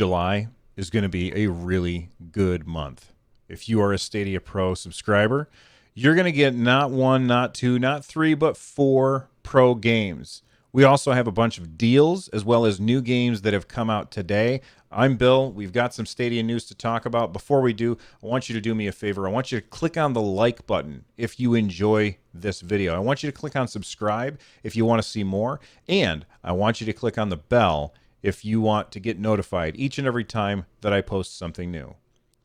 July is going to be a really good month. If you are a Stadia Pro subscriber, you're going to get not one, not two, not three, but 4 pro games. We also have a bunch of deals as well as new games that have come out today. I'm Bill. We've got some Stadia news to talk about. Before we do, I want you to do me a favor. I want you to click on the like button if you enjoy this video. I want you to click on subscribe if you want to see more. And I want you to click on the bell if you want to get notified each and every time that I post something new.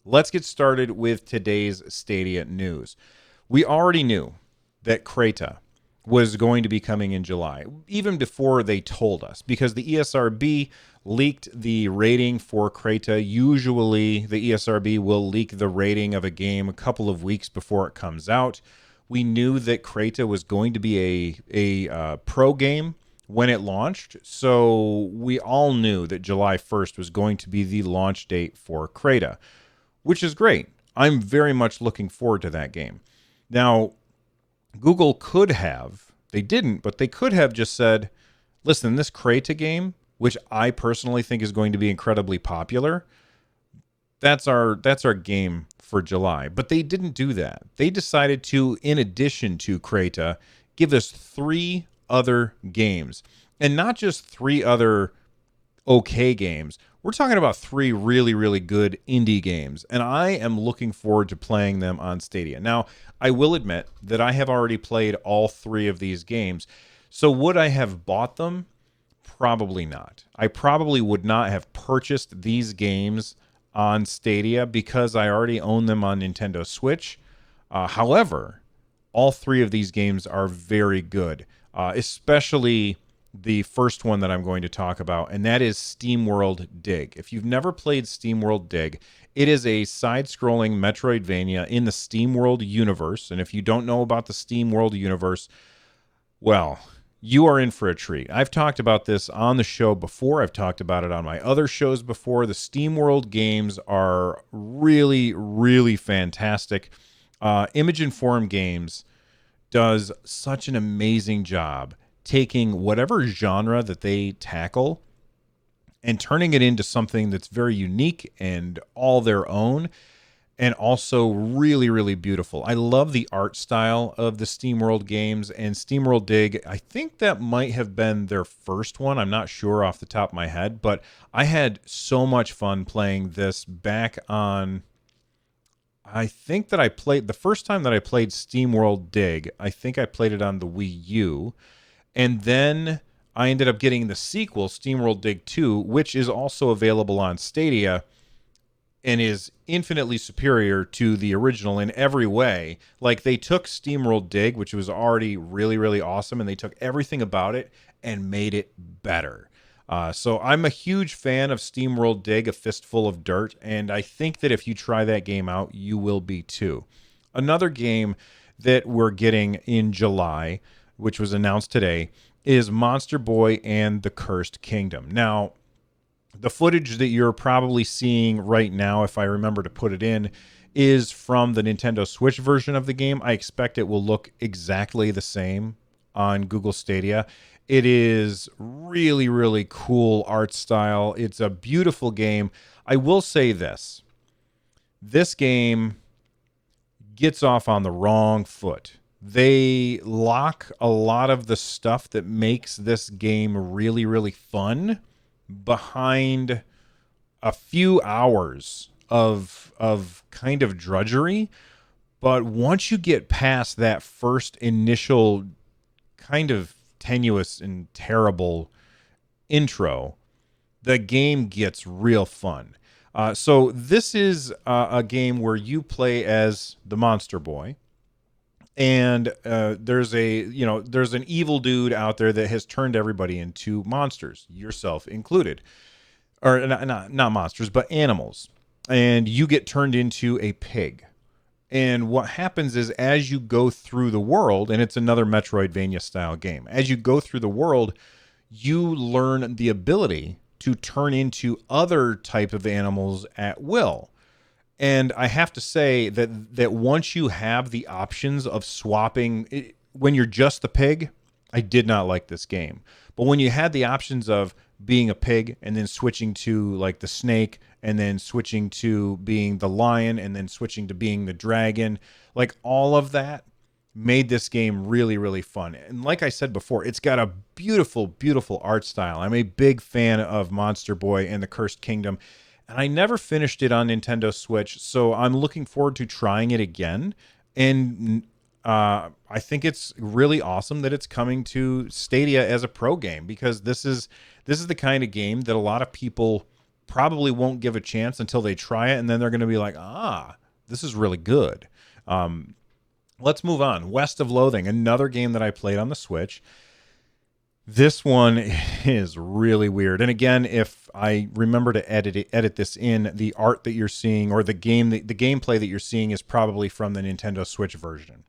Let's get started with today's Stadia news. We already knew that Crayta was going to be coming in July, even before they told us, because the ESRB leaked the rating for Crayta. Usually, the ESRB will leak the rating of a game a couple of weeks before it comes out. We knew that Crayta was going to be a pro game when it launched, so we all knew that July 1st was going to be the launch date for Crayta, which is great. I'm very much looking forward to that game. Now, Google could have, they didn't, but they could have just said, listen, this Crayta game, which I personally think is going to be incredibly popular, that's our game for July. But they didn't do that. They decided to, in addition to Crayta, give us 3 other games. And not just 3 other okay games. We're talking about 3 really, really good indie games, and I am looking forward to playing them on Stadia. Now, I will admit that I have already played all 3 of these games, so would I have bought them? Probably not. I probably would not have purchased these games on Stadia because I already own them on Nintendo Switch. However, all 3 of these games are very good, especially the first one that I'm going to talk about, and that is SteamWorld Dig. If you've never played SteamWorld Dig, it is a side-scrolling Metroidvania in the SteamWorld universe, and if you don't know about the SteamWorld universe, well, you are in for a treat. I've talked about this on the show before. I've talked about it on my other shows before. The SteamWorld games are really, really fantastic. Image Informed Games does such an amazing job taking whatever genre that they tackle and turning it into something that's very unique and all their own, and also really, really beautiful. I love the art style of the SteamWorld games, and SteamWorld Dig, I think that might have been their first one. I'm not sure off the top of my head, but I had so much fun playing this back on, I think that I played, the first time that I played SteamWorld Dig, I think I played it on the Wii U. And then I ended up getting the sequel, SteamWorld Dig 2, which is also available on Stadia and is infinitely superior to the original in every way. Like, they took SteamWorld Dig, which was already really, really awesome, and they took everything about it and made it better. So I'm a huge fan of SteamWorld Dig, A Fistful of Dirt, and I think that if you try that game out, you will be too. Another game that we're getting in July, which was announced today, is Monster Boy and the Cursed Kingdom. Now, the footage that you're probably seeing right now, if I remember to put it in, is from the Nintendo Switch version of the game. I expect it will look exactly the same on Google Stadia. It is really, really cool art style. It's a beautiful game. I will say this. This game gets off on the wrong foot. They lock a lot of the stuff that makes this game really, really fun behind a few hours of kind of drudgery. But once you get past that first initial kind of tenuous and terrible intro, the game gets real fun. So this is a game where you play as the Monster Boy. And there's an evil dude out there that has turned everybody into monsters, yourself included, or not monsters, but animals. And you get turned into a pig. And what happens is, as you go through the world, and it's another Metroidvania style game, as you go through the world, you learn the ability to turn into other types of animals at will. And I have to say that once you have the options of swapping, when you're just the pig, I did not like this game. But when you had the options of being a pig and then switching to like the snake and then switching to being the lion and then switching to being the dragon. Like all of that made this game really, really fun. And like I said before, it's got a beautiful, beautiful art style. I'm a big fan of Monster Boy and the Cursed Kingdom, and I never finished it on Nintendo Switch, so I'm looking forward to trying it again. And I think it's really awesome that it's coming to Stadia as a pro game, because this is the kind of game that a lot of people probably won't give a chance until they try it, and then they're going to be like, this is really good. Let's move on. West of Loathing, another game that I played on the Switch. This one is really weird. And again, if I remember to edit this in, the art that you're seeing or the gameplay that you're seeing is probably from the Nintendo Switch version.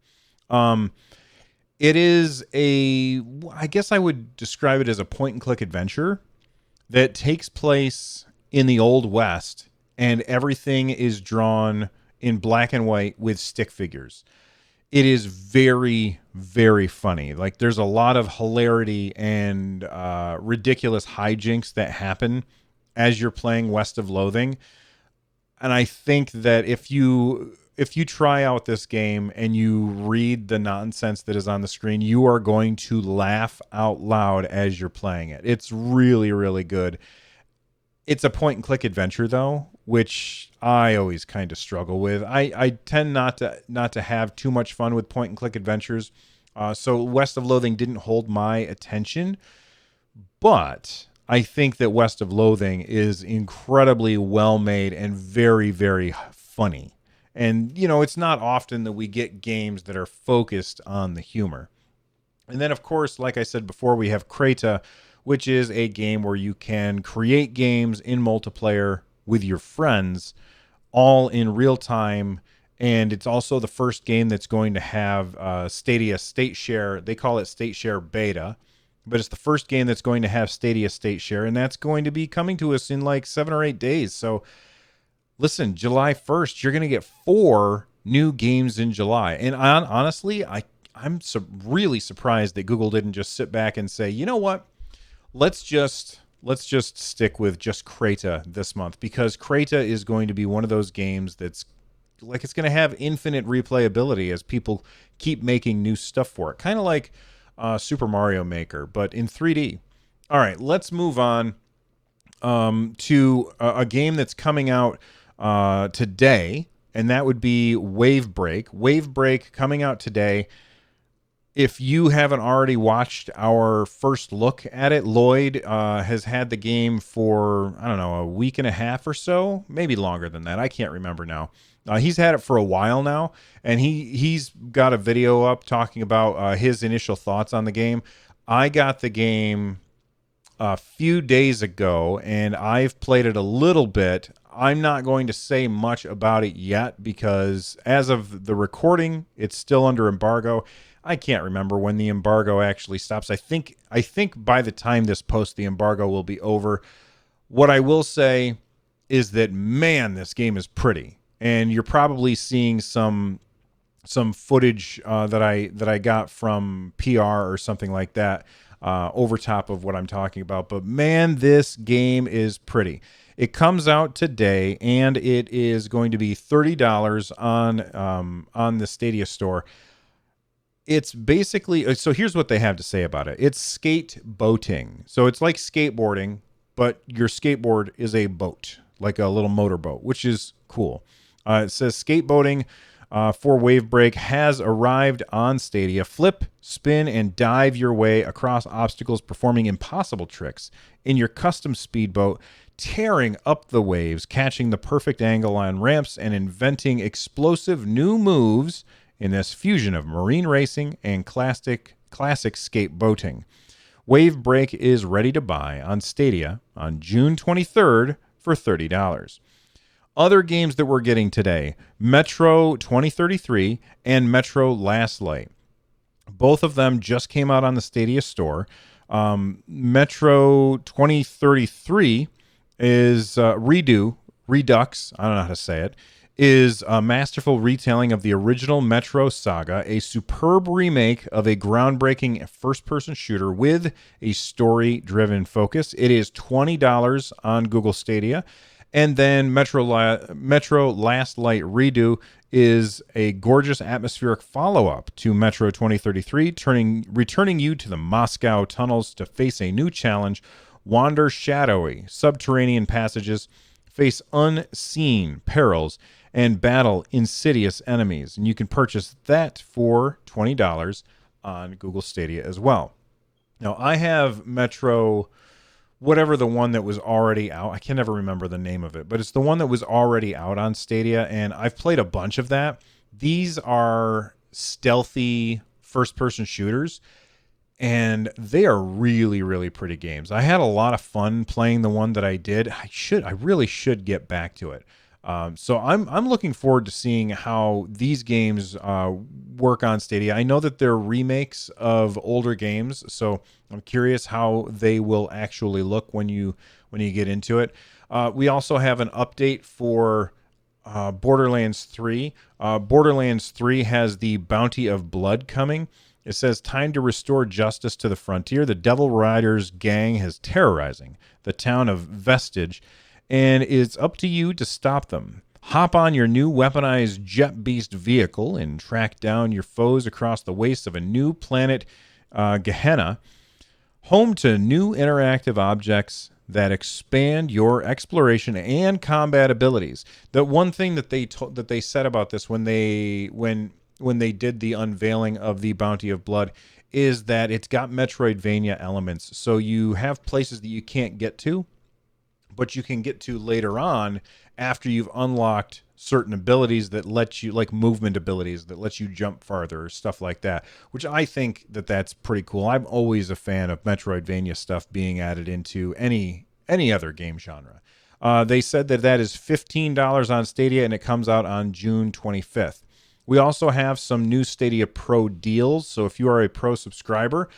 It is I guess I would describe it as a point and click adventure that takes place in the Old West, and everything is drawn in black and white with stick figures. It is very, very funny. Like, there's a lot of hilarity and ridiculous hijinks that happen as you're playing West of Loathing. And I think that if you try out this game and you read the nonsense that is on the screen, you are going to laugh out loud as you're playing it. It's really, really good. It's a point and click adventure though, which I always kind of struggle with. I tend not to have too much fun with point and click adventures. So West of Loathing didn't hold my attention, but I think that West of Loathing is incredibly well made and very, very funny. And, you know, it's not often that we get games that are focused on the humor. And then, of course, like I said before, we have Crayta, which is a game where you can create games in multiplayer with your friends, all in real time. And it's also the first game that's going to have Stadia State Share. They call it State Share Beta, but it's the first game that's going to have Stadia State Share, and that's going to be coming to us in like 7 or 8 days. So listen, July 1st, you're going to get 4 new games in July. And honestly, I'm really surprised that Google didn't just sit back and say, you know what? Let's just stick with just Crayta this month, because Crayta is going to be one of those games that's like, it's going to have infinite replayability as people keep making new stuff for it. Kind of like Super Mario Maker, but in 3D. All right, let's move on to a game that's coming out today, and that would be Wave Break. Wave Break coming out today. If you haven't already watched our first look at it, Lloyd has had the game for, I don't know, a week and a half or so, maybe longer than that. I can't remember now. He's had it for a while now, and he's got a video up talking about his initial thoughts on the game. I got the game a few days ago, and I've played it a little bit. I'm not going to say much about it yet because as of the recording, it's still under embargo. I can't remember when the embargo actually stops. I think by the time this posts, the embargo will be over. What I will say is that, man, this game is pretty, and you're probably seeing some footage that I got from PR or something like that over top of what I'm talking about. But man, this game is pretty. It comes out today, and it is going to be $30 on the Stadia store. It's basically, so here's what they have to say about it. It's skate boating. So it's like skateboarding, but your skateboard is a boat, like a little motorboat, which is cool. It says skateboating for Wave Break has arrived on Stadia. Flip, spin, and dive your way across obstacles, performing impossible tricks in your custom speedboat, tearing up the waves, catching the perfect angle on ramps, and inventing explosive new moves in this fusion of marine racing and classic skateboating. Wave Break is ready to buy on Stadia on June 23rd for $30. Other games that we're getting today, Metro 2033 and Metro Last Light. Both of them just came out on the Stadia store. Metro 2033 is Redux, I don't know how to say it, is a masterful retelling of the original Metro saga, a superb remake of a groundbreaking first-person shooter with a story-driven focus. It is $20 on Google Stadia. And then Metro Last Light Redo is a gorgeous atmospheric follow-up to Metro 2033, returning you to the Moscow tunnels to face a new challenge, wander shadowy subterranean passages, face unseen perils, and battle insidious enemies. And you can purchase that for $20 on Google Stadia as well. Now, I have Metro, whatever the one that was already out. I can never remember the name of it, but it's the one that was already out on Stadia, and I've played a bunch of that. These are stealthy first-person shooters, and they are really, really pretty games. I had a lot of fun playing the one that I did. I really should get back to it. So I'm looking forward to seeing how these games work on Stadia. I know that they're remakes of older games, so I'm curious how they will actually look when you get into it. We also have an update for Borderlands 3. Borderlands 3 has the Bounty of Blood coming. It says, time to restore justice to the frontier. The Devil Riders gang is terrorizing the town of Vestige, and it's up to you to stop them. Hop on your new weaponized Jet Beast vehicle and track down your foes across the wastes of a new planet, Gehenna, home to new interactive objects that expand your exploration and combat abilities. The one thing that they said about this when they did the unveiling of the Bounty of Blood is that it's got Metroidvania elements. So you have places that you can't get to, but you can get to later on after you've unlocked certain abilities that let you, like movement abilities that let you jump farther or stuff like that, which I think that's pretty cool. I'm always a fan of Metroidvania stuff being added into any other game genre. They said that is $15 on Stadia, and it comes out on June 25th. We also have some new Stadia Pro deals. So if you are a Pro subscriber,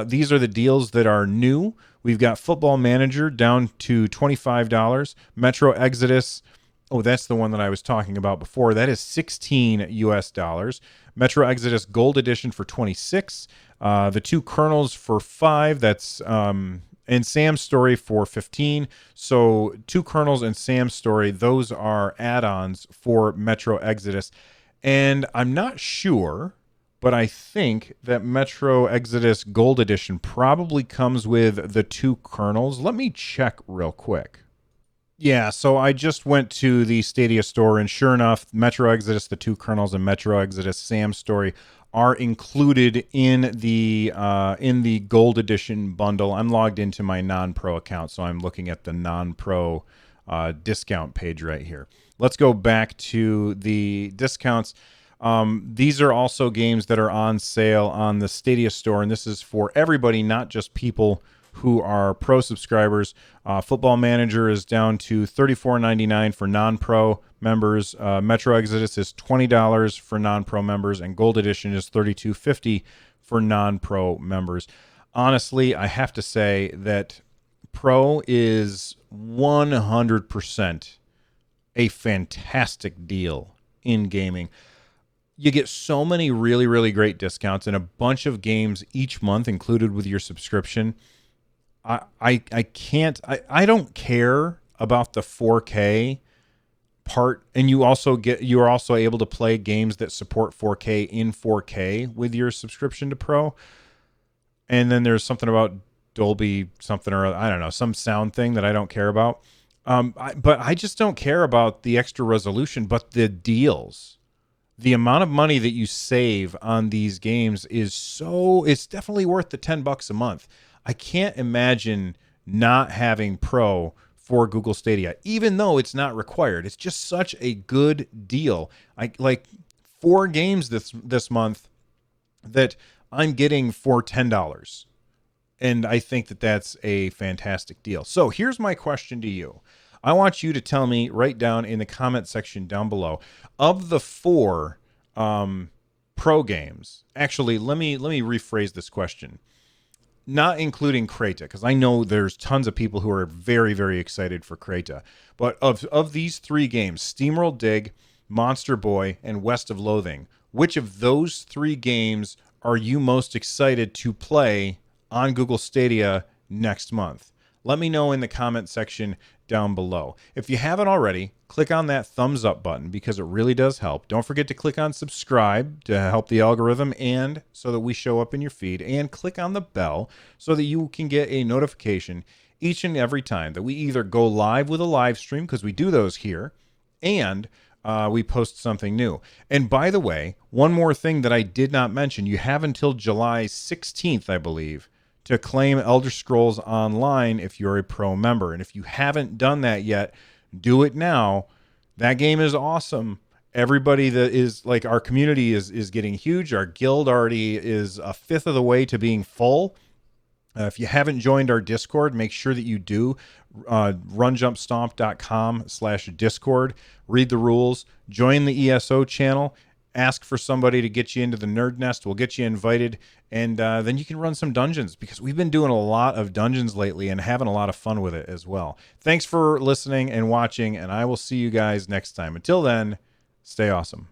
these are the deals that are new. We've got Football Manager down to $25. Metro Exodus, oh, that's the one that I was talking about before. That is $16 US. Metro Exodus Gold Edition for $26. The two kernels for $5. That's and Sam's Story for $15. So two kernels and Sam's Story, those are add-ons for Metro Exodus. And I'm not sure, but I think that Metro Exodus Gold Edition probably comes with the two kernels. Let me check real quick. Yeah, so I just went to the Stadia store, and sure enough, Metro Exodus, the two kernels, and Metro Exodus Sam's Story are included in the Gold Edition bundle. I'm logged into my non-pro account, so I'm looking at the non-pro discount page right here. Let's go back to the discounts. These are also games that are on sale on the Stadia store, and this is for everybody, not just people who are Pro subscribers. Football Manager is down to $34.99 for non-pro members. Metro Exodus is $20 for non-pro members, and Gold Edition is $32.50 for non-pro members. Honestly, I have to say that Pro is 100% a fantastic deal in gaming. You get so many really, really great discounts and a bunch of games each month included with your subscription. I don't care about the 4K part, and you're also able to play games that support 4K in 4K with your subscription to Pro. And then there's something about Dolby something or I don't know, some sound thing that I don't care about. But I just don't care about the extra resolution, but the deals. The amount of money that you save on these games it's definitely worth the $10 a month. I can't imagine not having Pro for Google Stadia, even though it's not required. It's just such a good deal. I like 4 games this month that I'm getting for $10. And I think that's a fantastic deal. So here's my question to you. I want you to tell me right down in the comment section down below, of the 4 Pro games. Actually, let me rephrase this question. not including Crayta, because I know there's tons of people who are very, very excited for Crayta. But of these 3 games, SteamWorld Dig, Monster Boy, and West of Loathing, which of those 3 games are you most excited to play on Google Stadia next month? Let me know in the comment section down below. If you haven't already, click on that thumbs up button because it really does help. Don't forget to click on subscribe to help the algorithm and so that we show up in your feed, and click on the bell so that you can get a notification each and every time that we either go live with a live stream, because we do those here, and we post something new. And by the way, one more thing that I did not mention, you have until July 16th, I believe, to claim Elder Scrolls Online if you're a pro member. And if you haven't done that yet, do it now. That game is awesome. Everybody that is like, our community is getting huge. Our guild already is a fifth of the way to being full. If you haven't joined our Discord, make sure that you do. runjumpstomp.com/Discord. Read the rules. Join the ESO channel. Ask for somebody to get you into the nerd nest. We'll get you invited, and then you can run some dungeons, because we've been doing a lot of dungeons lately and having a lot of fun with it as well. Thanks for listening and watching, and I will see you guys next time. Until then, stay awesome.